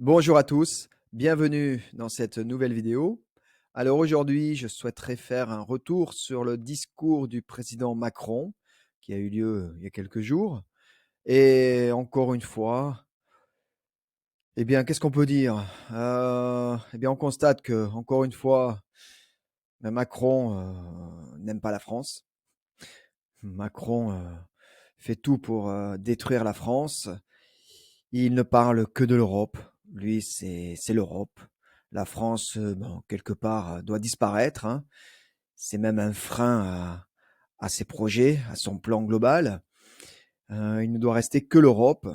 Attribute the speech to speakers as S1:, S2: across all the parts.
S1: Bonjour à tous, bienvenue dans cette nouvelle vidéo. Alors aujourd'hui, je souhaiterais faire un retour sur le discours du président Macron qui a eu lieu il y a quelques jours. Et encore une fois, qu'est-ce qu'on peut dire? On constate que, encore une fois, Macron n'aime pas la France. Macron fait tout pour détruire la France. Il ne parle que de l'Europe. Lui, c'est l'Europe. La France, quelque part, doit disparaître, hein. C'est même un frein à ses projets, à son plan global. Il ne doit rester que l'Europe.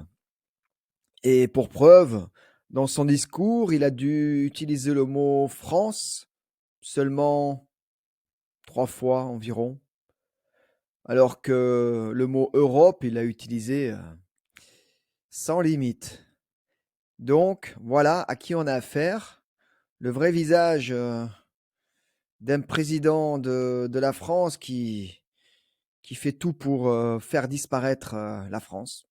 S1: Et pour preuve, dans son discours, il a dû utiliser le mot France seulement 3 fois environ, alors que le mot Europe, il l'a utilisé sans limite. Donc, voilà à qui on a affaire. Le vrai visage d'un président de la France qui fait tout pour faire disparaître la France.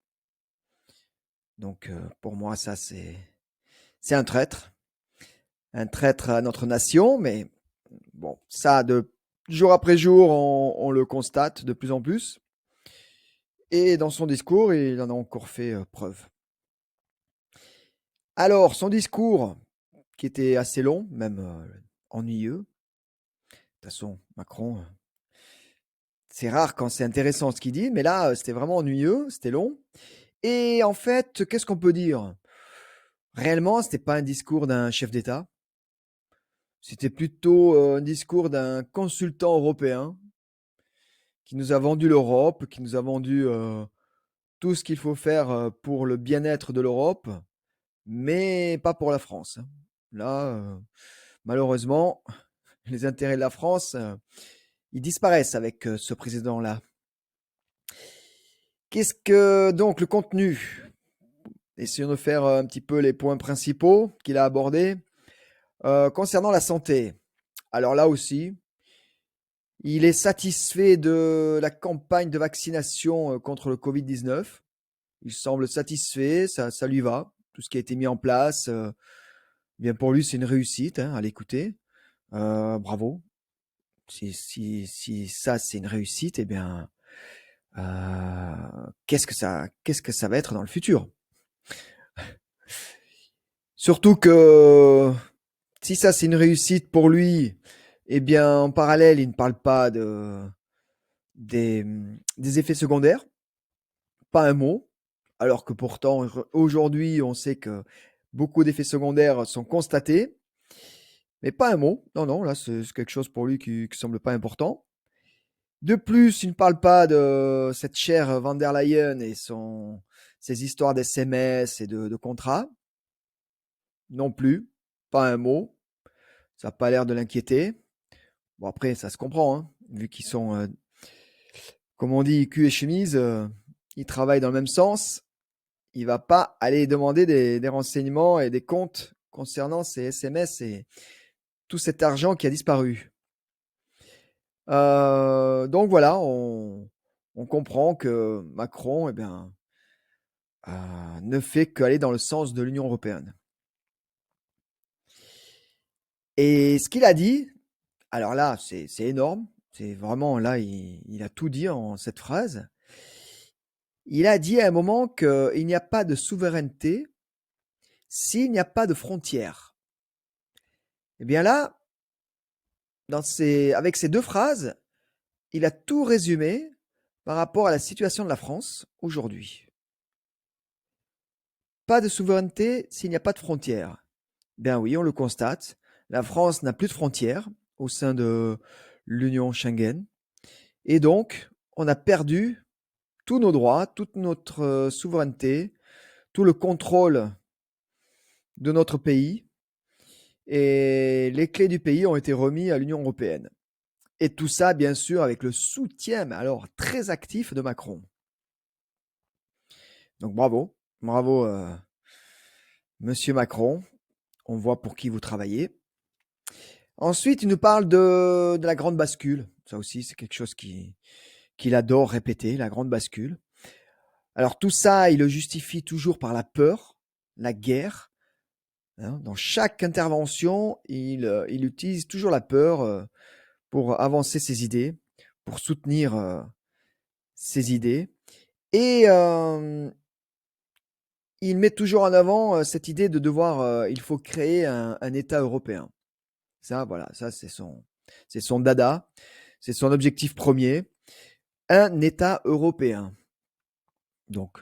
S1: Donc, pour moi, ça, c'est un traître à notre nation, mais bon, ça, de jour après jour, on le constate de plus en plus. Et dans son discours, il en a encore fait preuve. Alors, son discours, qui était assez long, même ennuyeux. De toute façon, Macron, c'est rare quand c'est intéressant ce qu'il dit, mais là, c'était vraiment ennuyeux, c'était long. Et en fait, qu'est-ce qu'on peut dire? Réellement, c'était pas un discours d'un chef d'État. C'était plutôt un discours d'un consultant européen qui nous a vendu l'Europe, qui nous a vendu tout ce qu'il faut faire pour le bien-être de l'Europe, mais pas pour la France, hein. Là, malheureusement, les intérêts de la France, ils disparaissent avec ce président-là. Qu'est-ce que donc le contenu? Essayons de faire un petit peu les points principaux qu'il a abordés. Concernant la santé, alors là aussi, il est satisfait de la campagne de vaccination contre le Covid-19. Il semble satisfait, ça lui va. Tout ce qui a été mis en place, bien pour lui, c'est une réussite, hein, à l'écouter. Bravo. Si ça, c'est une réussite, qu'est-ce que ça va être dans le futur? Surtout que si ça, c'est une réussite pour lui, en parallèle, il ne parle pas des effets secondaires, pas un mot, alors que pourtant, aujourd'hui, on sait que beaucoup d'effets secondaires sont constatés, mais pas un mot. Non, non, là, c'est quelque chose pour lui qui semble pas important. De plus, il ne parle pas de cette chère Van der Leyen et ses histoires d'SMS et de contrats. Non plus, pas un mot. Ça n'a pas l'air de l'inquiéter. Bon, après, ça se comprend, hein, vu qu'ils sont, comme on dit, cul et chemise, ils travaillent dans le même sens. Il va pas aller demander des renseignements et des comptes concernant ces SMS et tout cet argent qui a disparu. Donc voilà, on comprend que Macron, ne fait qu'aller dans le sens de l'Union européenne. Et ce qu'il a dit, alors là, c'est énorme. C'est vraiment là, il a tout dit en cette phrase. Il a dit à un moment qu'il n'y a pas de souveraineté s'il n'y a pas de frontières. Eh bien là, avec ces deux phrases, il a tout résumé par rapport à la situation de la France aujourd'hui. Pas de souveraineté s'il n'y a pas de frontières. Ben oui, on le constate. La France n'a plus de frontières au sein de l'Union Schengen. Et donc, on a perdu tous nos droits, toute notre souveraineté, tout le contrôle de notre pays. Et les clés du pays ont été remis à l'Union européenne. Et tout ça, bien sûr, avec le soutien, mais alors très actif de Macron. Donc bravo, bravo, Monsieur Macron. On voit pour qui vous travaillez. Ensuite, il nous parle de la grande bascule. Ça aussi, c'est quelque chose qu'il adore répéter, la grande bascule. Alors tout ça, il le justifie toujours par la peur, la guerre, hein. Dans chaque intervention, il utilise toujours la peur pour avancer ses idées, pour soutenir ses idées. Et il met toujours en avant cette idée de devoir, il faut créer un État européen. Ça, voilà, ça c'est son dada, c'est son objectif premier, un État européen. Donc,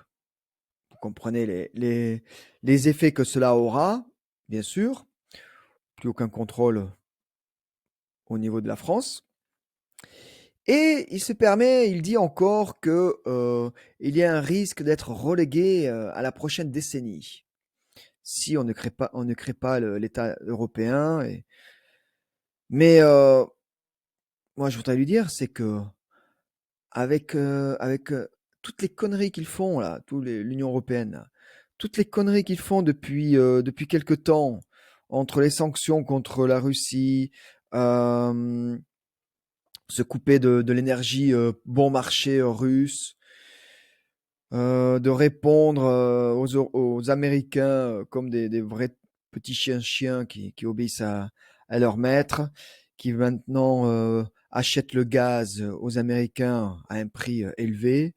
S1: vous comprenez les effets que cela aura, bien sûr. Plus aucun contrôle au niveau de la France. Et il se permet, il dit encore que il y a un risque d'être relégué à la prochaine décennie si on ne crée pas l'État européen. Mais moi, je voudrais lui dire, c'est que avec toutes les conneries qu'ils font là, l'Union européenne, là, toutes les conneries qu'ils font depuis quelque temps, entre les sanctions contre la Russie, euh, se couper de l'énergie bon marché russe, de répondre aux Américains comme des vrais petits chiens qui obéissent à leur maître, qui maintenant achètent le gaz aux Américains à un prix élevé.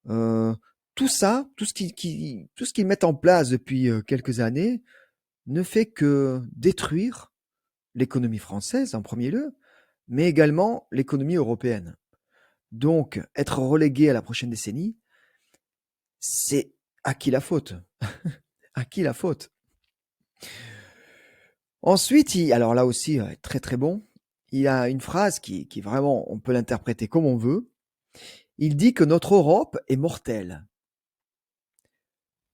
S1: Euh, tout ça, tout ce qu'ils mettent en place depuis quelques années ne fait que détruire l'économie française en premier lieu, mais également l'économie européenne. Donc, être relégué à la prochaine décennie, c'est à qui la faute? À qui la faute? Ensuite, alors là aussi, très très bon, il a une phrase qui vraiment, on peut l'interpréter comme on veut. Il dit que notre Europe est mortelle.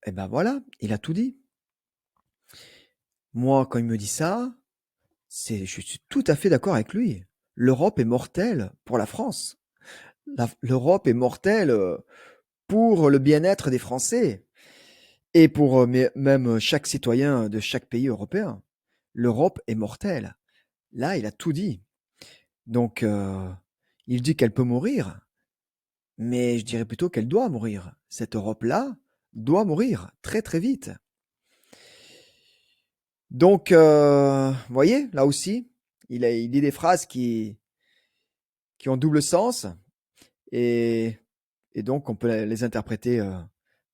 S1: Eh ben voilà, il a tout dit. Moi, quand il me dit ça, je suis tout à fait d'accord avec lui. L'Europe est mortelle pour la France. L'Europe est mortelle pour le bien-être des Français et pour même chaque citoyen de chaque pays européen. L'Europe est mortelle. Là, il a tout dit. Donc, il dit qu'elle peut mourir, mais je dirais plutôt qu'elle doit mourir. Cette Europe-là doit mourir très très vite. Donc, vous voyez, là aussi, il dit des phrases qui ont double sens et, et donc on peut les interpréter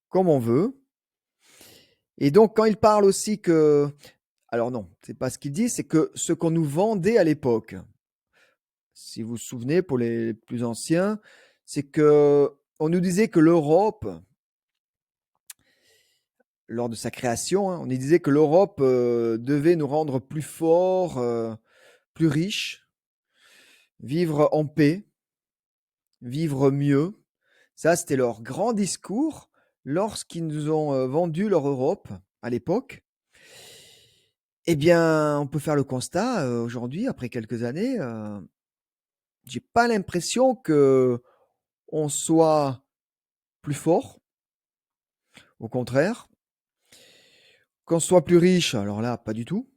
S1: comme on veut. Et donc, quand il parle aussi que, alors non, c'est pas ce qu'il dit, c'est que ce qu'on nous vendait à l'époque, si vous vous souvenez, pour les plus anciens, c'est que on nous disait que l'Europe, lors de sa création, hein, on nous disait que l'Europe devait nous rendre plus forts, plus riches, vivre en paix, vivre mieux. Ça, c'était leur grand discours lorsqu'ils nous ont vendu leur Europe à l'époque. Eh bien, on peut faire le constat aujourd'hui, après quelques années, j'ai pas l'impression que on soit plus fort. Au contraire, qu'on soit plus riche, alors là, pas du tout.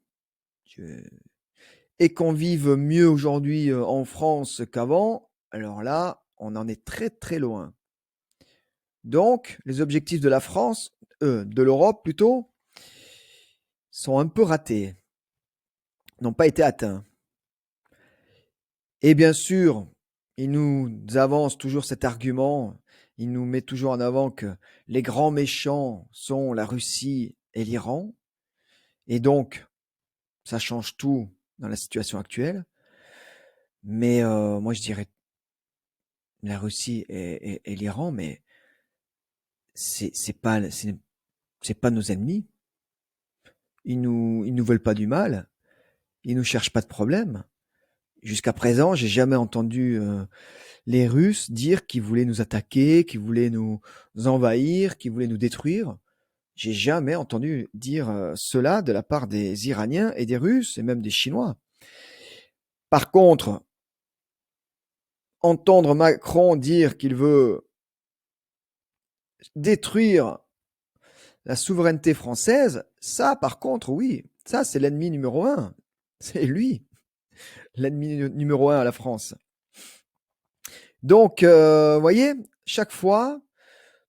S1: Et qu'on vive mieux aujourd'hui en France qu'avant, alors là, on en est très très loin. Donc, les objectifs de la France, de l'Europe plutôt, sont un peu ratés, n'ont pas été atteints. Et bien sûr, il nous avance toujours cet argument, il nous met toujours en avant que les grands méchants sont la Russie et l'Iran, et donc ça change tout dans la situation actuelle. Mais moi je dirais la Russie et l'Iran, mais c'est pas nos ennemis. Ils nous veulent pas du mal. Ils nous cherchent pas de problème. Jusqu'à présent, j'ai jamais entendu les Russes dire qu'ils voulaient nous attaquer, qu'ils voulaient nous envahir, qu'ils voulaient nous détruire. J'ai jamais entendu dire cela de la part des Iraniens et des Russes et même des Chinois. Par contre, entendre Macron dire qu'il veut détruire la souveraineté française, ça par contre, oui, ça c'est l'ennemi numéro un. C'est lui, l'ennemi numéro un à la France. Donc, vous voyez, chaque fois,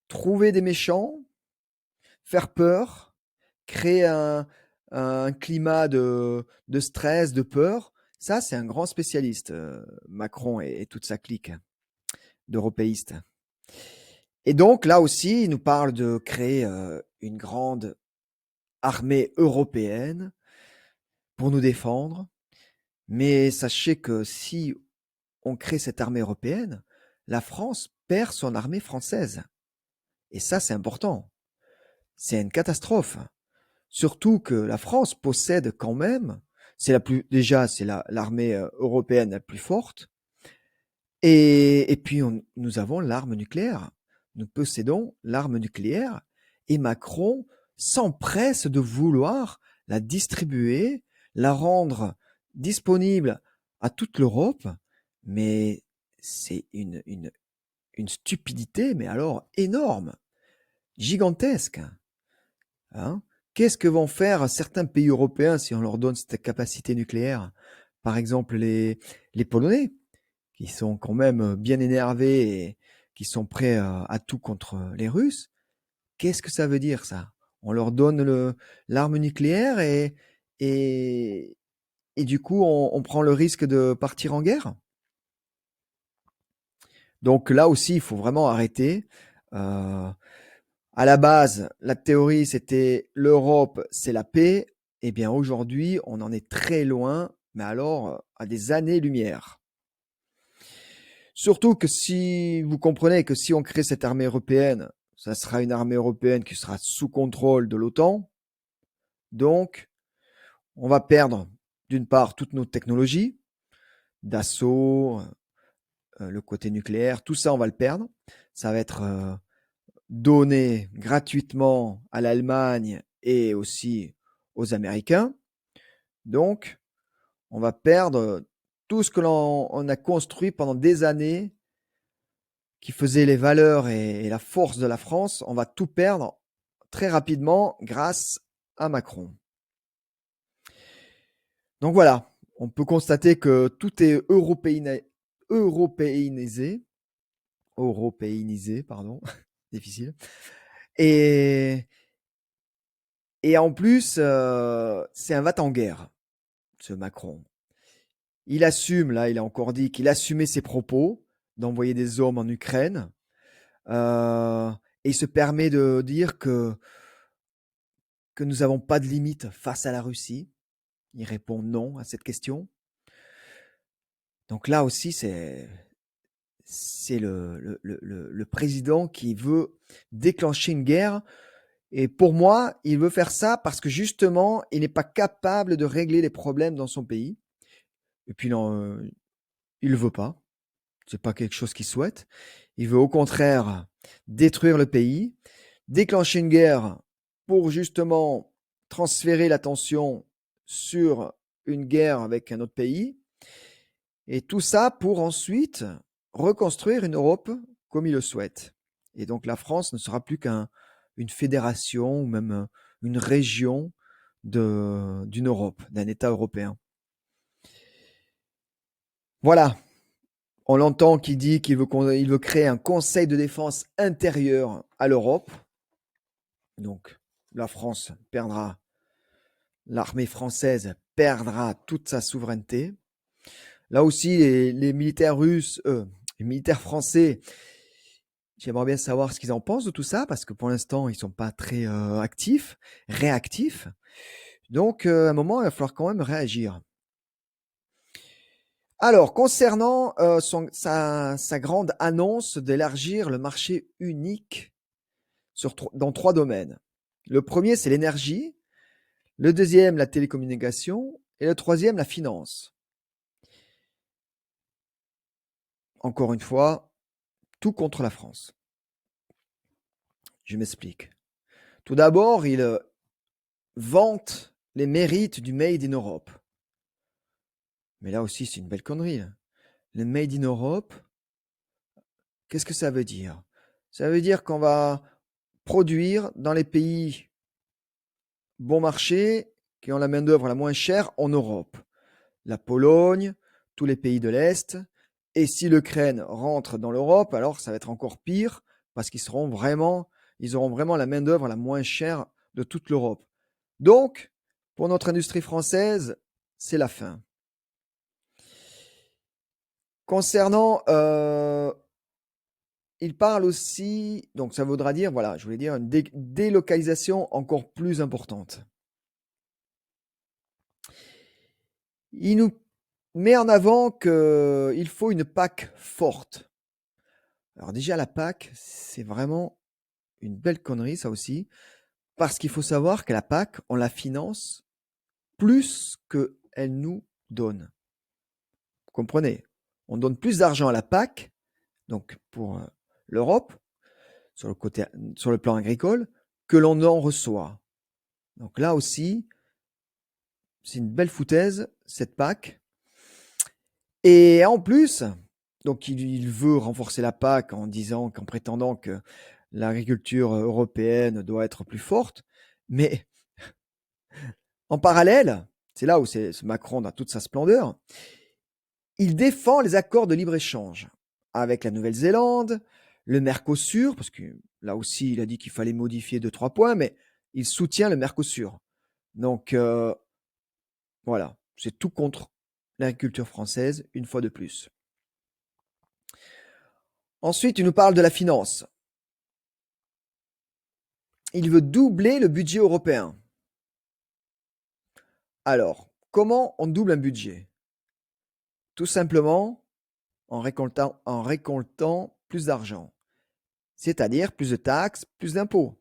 S1: trouver des méchants, faire peur, créer un climat de stress, de peur. Ça, c'est un grand spécialiste, Macron et toute sa clique d'européistes. Et donc là aussi, il nous parle de créer une grande armée européenne pour nous défendre. Mais sachez que si on crée cette armée européenne, la France perd son armée française. Et ça, c'est important. C'est une catastrophe. Surtout que la France possède quand même, c'est l'armée européenne la plus forte. Et puis, nous avons l'arme nucléaire. Nous possédons l'arme nucléaire et Macron s'empresse de vouloir la distribuer, la rendre disponible à toute l'Europe. Mais c'est une stupidité, mais alors énorme, gigantesque. Hein. Qu'est-ce que vont faire certains pays européens si on leur donne cette capacité nucléaire? Par exemple, les Polonais, qui sont quand même bien énervés et qui sont prêts à tout contre les Russes. Qu'est-ce que ça veut dire, ça? On leur donne l'arme nucléaire et, et du coup, on prend le risque de partir en guerre? Donc là aussi, il faut vraiment arrêter. À la base, la théorie, c'était l'Europe, c'est la paix. Eh bien, aujourd'hui, on en est très loin, mais alors à des années-lumière. Surtout que si vous comprenez que si on crée cette armée européenne, ça sera une armée européenne qui sera sous contrôle de l'OTAN. Donc, on va perdre d'une part toutes nos technologies, d'assaut, le côté nucléaire, tout ça, on va le perdre. Ça va être donné gratuitement à l'Allemagne et aussi aux Américains. Donc, on va perdre tout ce que l'on a construit pendant des années, qui faisait les valeurs et la force de la France. On va tout perdre très rapidement grâce à Macron. Donc voilà, on peut constater que tout est européanisé, pardon, difficile. Et, et en plus, c'est un va-t-en-guerre, ce Macron. Il assume, là, il a encore dit qu'il assumait ses propos d'envoyer des hommes en Ukraine. Et il se permet de dire que nous n'avons pas de limite face à la Russie. Il répond non à cette question. Donc là aussi, c'est le président qui veut déclencher une guerre. Et pour moi, il veut faire ça parce que justement, il n'est pas capable de régler les problèmes dans son pays. Et puis non, il ne le veut pas. C'est pas quelque chose qu'il souhaite. Il veut au contraire détruire le pays, déclencher une guerre pour justement transférer l'attention sur une guerre avec un autre pays. Et tout ça pour ensuite reconstruire une Europe comme il le souhaite. Et donc la France ne sera plus qu'une fédération ou même une région d'une Europe, d'un État européen. Voilà, on l'entend qui dit qu'il veut créer un conseil de défense intérieur à l'Europe. Donc la France perdra, l'armée française perdra toute sa souveraineté. Là aussi, les militaires russes, les militaires français, j'aimerais bien savoir ce qu'ils en pensent de tout ça, parce que pour l'instant, ils sont pas très actifs, réactifs. Donc, à un moment, il va falloir quand même réagir. Alors, concernant sa grande annonce d'élargir le marché unique dans 3 domaines. Le premier, c'est l'énergie. Le deuxième, la télécommunication. Et le troisième, la finance. Encore une fois, tout contre la France. Je m'explique. Tout d'abord, il vante les mérites du Made in Europe. Mais là aussi, c'est une belle connerie. Le Made in Europe, qu'est-ce que ça veut dire? Ça veut dire qu'on va produire dans les pays bon marché, qui ont la main-d'œuvre la moins chère en Europe. La Pologne, tous les pays de l'Est. Et si l'Ukraine rentre dans l'Europe, alors ça va être encore pire, parce ils auront vraiment la main-d'œuvre la moins chère de toute l'Europe. Donc, Pour notre industrie française, c'est la fin. Concernant, il parle aussi, donc ça voudra dire, voilà, je voulais dire une délocalisation encore plus importante. Il nous met en avant qu'il faut une PAC forte. Alors déjà, la PAC, c'est vraiment une belle connerie, ça aussi, parce qu'il faut savoir que la PAC, on la finance plus qu'elle nous donne. Vous comprenez? On donne plus d'argent à la PAC, donc pour l'Europe, sur le plan agricole, que l'on en reçoit. Donc là aussi, c'est une belle foutaise, cette PAC. Et en plus, donc il veut renforcer la PAC en prétendant que l'agriculture européenne doit être plus forte, mais en parallèle, c'est là où c'est Macron dans toute sa splendeur, il défend les accords de libre-échange avec la Nouvelle-Zélande, le Mercosur, parce que là aussi il a dit qu'il fallait modifier 2-3 points, mais il soutient le Mercosur. Donc voilà, c'est tout contre l'agriculture française, une fois de plus. Ensuite, il nous parle de la finance. Il veut doubler le budget européen. Alors, comment on double un budget? Tout simplement en récoltant plus d'argent, c'est-à-dire plus de taxes, plus d'impôts.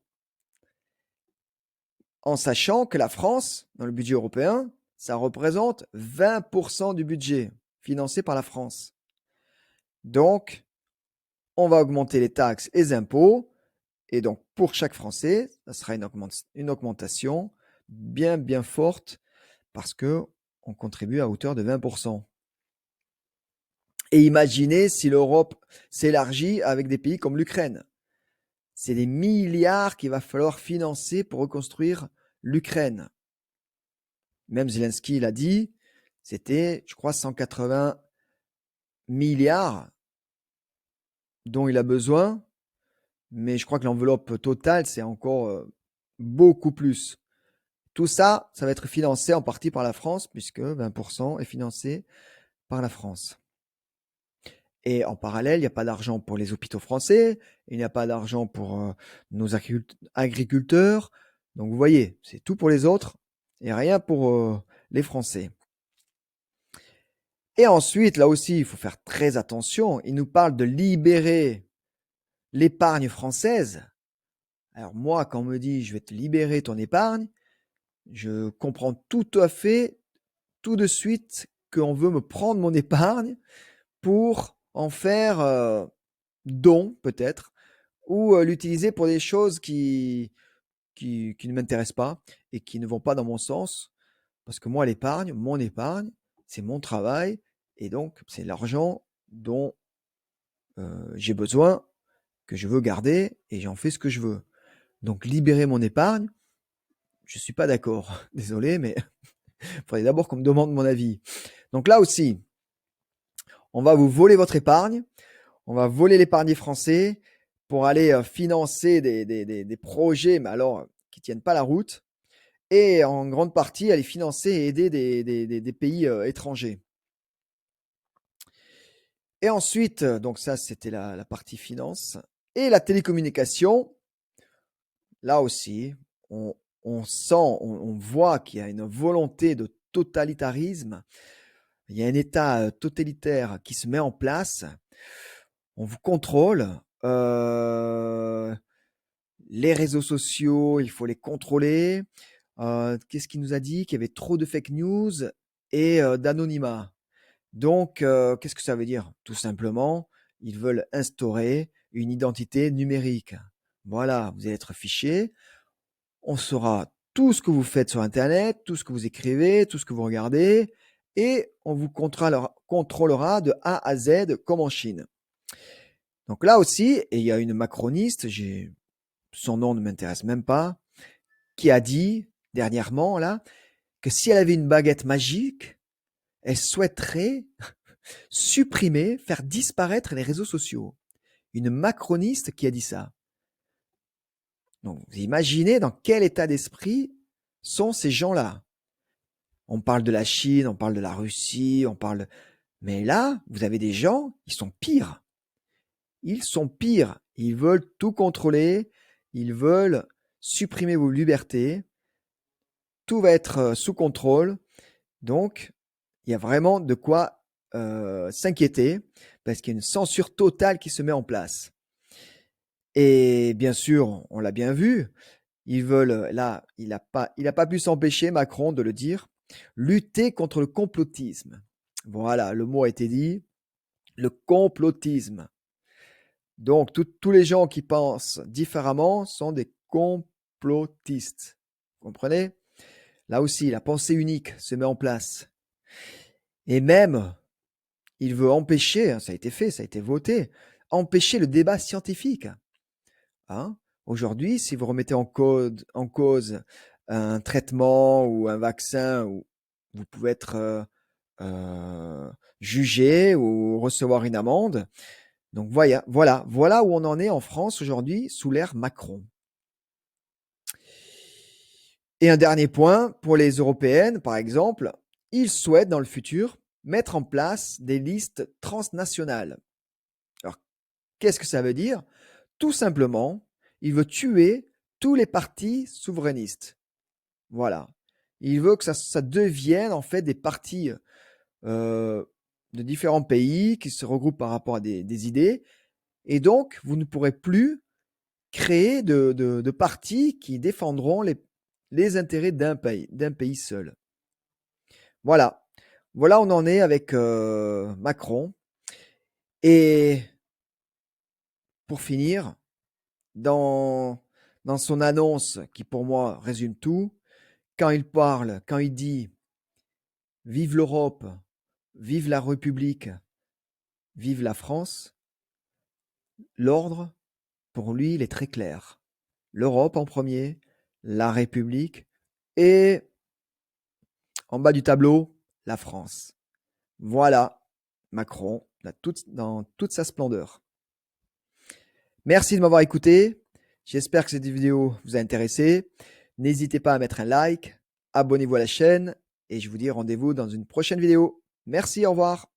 S1: En sachant que la France, dans le budget européen, ça représente 20% du budget financé par la France. Donc, on va augmenter les taxes et les impôts, et donc pour chaque Français, ça sera une augmentation bien forte, parce qu'on contribue à hauteur de 20%. Et imaginez si l'Europe s'élargit avec des pays comme l'Ukraine. C'est des milliards qu'il va falloir financer pour reconstruire l'Ukraine. Même Zelensky l'a dit, c'était, je crois, 180 milliards dont il a besoin, mais je crois que l'enveloppe totale, c'est encore beaucoup plus. Tout ça, ça va être financé en partie par la France, puisque 20% est financé par la France. Et en parallèle, il n'y a pas d'argent pour les hôpitaux français, il n'y a pas d'argent pour nos agriculteurs. Donc vous voyez, c'est tout pour les autres et rien pour les Français. Et ensuite, là aussi, il faut faire très attention. Il nous parle de libérer l'épargne française. Alors moi, quand on me dit je vais te libérer ton épargne, je comprends tout à fait, tout de suite, qu'on veut me prendre mon épargne pour en faire don, peut-être, ou l'utiliser pour des choses qui ne m'intéressent pas et qui ne vont pas dans mon sens. Parce que moi, l'épargne, mon épargne, c'est mon travail, et donc c'est l'argent dont j'ai besoin, que je veux garder, et j'en fais ce que je veux. Donc libérer mon épargne, je suis pas d'accord. Désolé, mais il faudrait d'abord qu'on me demande mon avis. Donc là aussi, on va vous voler votre épargne, on va voler l'épargne des Français pour aller financer des projets, mais alors qui tiennent pas la route, et en grande partie aller financer et aider des pays étrangers. Et ensuite, donc ça c'était la partie finance. Et la télécommunication, là aussi, on sent, on voit qu'il y a une volonté de totalitarisme. Il y a un État totalitaire qui se met en place. On vous contrôle. Les réseaux sociaux, il faut les contrôler. Qu'est-ce qu'il nous a dit? Qu'il y avait trop de fake news et d'anonymat. Donc, qu'est-ce que ça veut dire? Tout simplement, ils veulent instaurer une identité numérique. Voilà, vous allez être fiché. On saura tout ce que vous faites sur Internet, tout ce que vous écrivez, tout ce que vous regardez, et on vous contrôlera de A à Z comme en Chine. Donc là aussi, et il y a une macroniste, son nom ne m'intéresse même pas, qui a dit dernièrement là que si elle avait une baguette magique, elle souhaiterait supprimer, faire disparaître les réseaux sociaux. Une macroniste qui a dit ça. Donc vous imaginez dans quel état d'esprit sont ces gens-là. On parle de la Chine, on parle de la Russie, on parle... Mais là, vous avez des gens, ils sont pires. Ils sont pires. Ils veulent tout contrôler. Ils veulent supprimer vos libertés. Tout va être sous contrôle. Donc, il y a vraiment de quoi s'inquiéter parce qu'il y a une censure totale qui se met en place. Et bien sûr, on l'a bien vu, ils veulent, là, il n'a pas pu s'empêcher, Macron, de le dire, lutter contre le complotisme. Voilà, le mot a été dit, le complotisme. Donc, tous les gens qui pensent différemment sont des complotistes. Vous comprenez? Là aussi, la pensée unique se met en place. Et même, il veut empêcher, ça a été fait, ça a été voté, empêcher le débat scientifique. Hein? Aujourd'hui, si vous remettez en cause un traitement ou un vaccin, vous pouvez être jugé ou recevoir une amende. Donc voilà où on en est en France aujourd'hui sous l'ère Macron. Et un dernier point, pour les européennes, par exemple, ils souhaitent dans le futur mettre en place des listes transnationales. Alors, qu'est-ce que ça veut dire? Tout simplement, il veut tuer tous les partis souverainistes. Voilà. Il veut que ça devienne en fait des partis de différents pays qui se regroupent par rapport à des idées. Et donc, vous ne pourrez plus créer de partis qui défendront les intérêts d'un pays seul. Voilà. Voilà où on en est avec Macron. Et pour finir, dans son annonce qui pour moi résume tout, quand il parle, quand il dit vive l'Europe, vive la République, vive la France, l'ordre, pour lui, il est très clair. L'Europe en premier, la République et en bas du tableau, la France. Voilà Macron dans toute sa splendeur. Merci de m'avoir écouté. J'espère que cette vidéo vous a intéressé. N'hésitez pas à mettre un like, abonnez-vous à la chaîne et je vous dis rendez-vous dans une prochaine vidéo. Merci, au revoir.